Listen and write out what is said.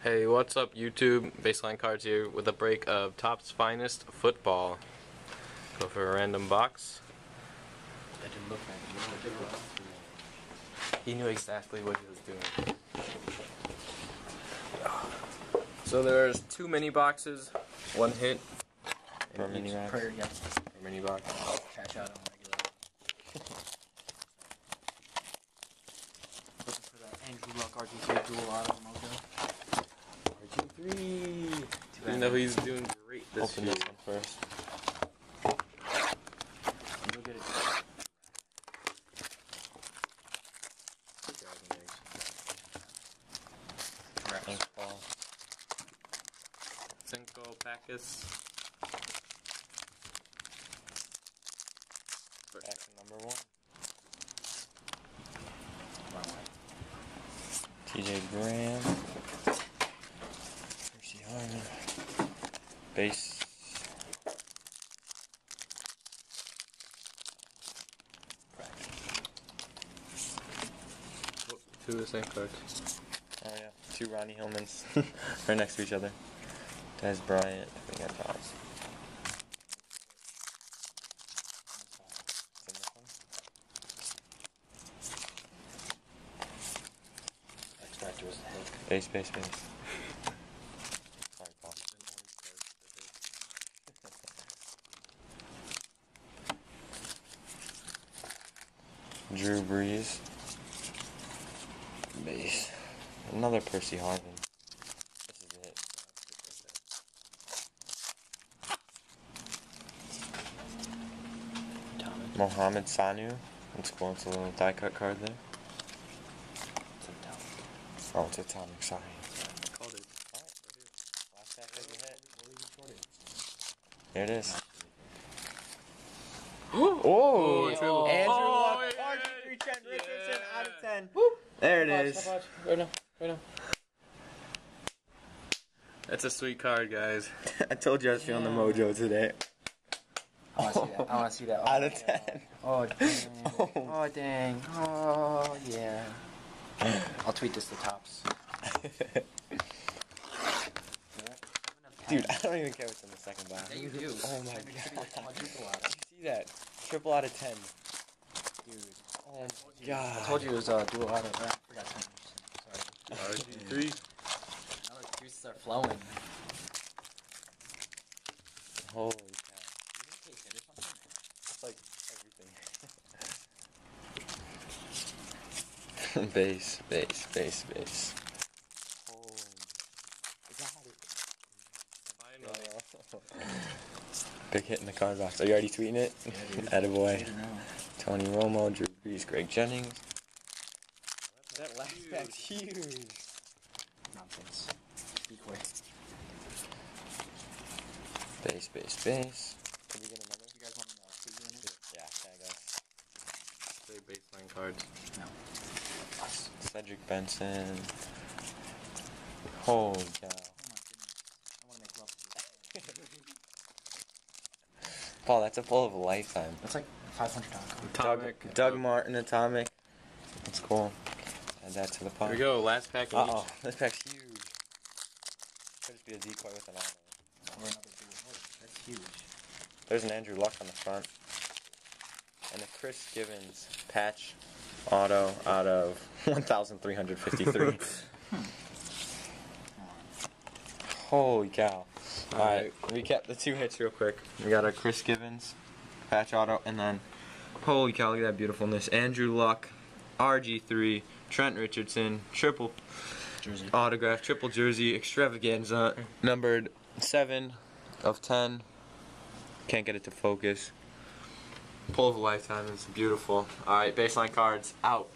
Hey, what's up YouTube? BaselineCards here with a break of Topps Finest Football. Go for a random box. That didn't look like it. He knew exactly what he was doing. So there's 2 mini boxes, 1 hit Per mini box. Per mini box. Catch out on regular. Looking for that RGlll RG3 dual auto mojo. RG3! Even though he's doing great this year. Open this one first. Go get it. Ink ball. Cinco Packus. Action number 1. TJ Graham. Percy Harvin. Base. Oh, 2 of the same cards. Oh yeah, 2 Ronnie Hillmans right next to each other. Des Bryant. We got Topps. X-Factor was the hit. Base. Sorry, Paul. Drew Brees. Base. Another Percy Harvin. This is it. Mohamed Sanu. It's cool. It's a little die cut card there. Oh, it's atomic. Sorry. Called it. Alright, last pack has a hit. There it is. Oh, Andrew Luck, RG3 Trent Richardson out of 10. Whoop. There it is. Right now. That's a sweet card, guys. I told you I was feeling the mojo today. I want to see that. Out of 10. Oh, dang. Oh, dang. Oh, yeah. I'll tweet this to Topps. Dude, I don't even care what's in the second box. Yeah, you do. Oh my god. Did you see that? Triple out of 10. Dude. Oh my god. I told you it was dual auto. I forgot to Sorry. RG3. Now the juices are flowing. Holy cow. It's like everything. Base. Holy. Big hit in the card box. Are you already tweeting it? Yeah, dude. Attaboy. Tony Romo, Drew Brees, Greg Jennings. That last pack's huge. Nonsense. Be quick. Base. Can we get another? You guys want me to tweet you in it? Yeah, tag us. Say BaselineCards. No. Us. Cedric Benson. Holy cow. Oh my goodness. I want to make love to this. Paul, that's a pull of a lifetime. That's like $500 card. Atomic. Doug Martin, Atomic. That's cool. Add that to the pot. Here we go, last pack of Uh-oh, this pack's huge. Could just be a decoy with an auto. Or another dual. Oh, that's huge. There's an Andrew Luck on the front. And a Chris Givens patch auto out of 1,353. Holy cow. Alright, recap the 2 hits real quick. We got a Chris Givens patch auto, and then, holy cow, look at that beautifulness. Andrew Luck, RG3, Trent Richardson, triple Jersey. autograph, triple jersey, extravaganza, numbered 7 of 10. Can't get it to focus. Pull of a lifetime, it's beautiful. Alright, BaselineCards out.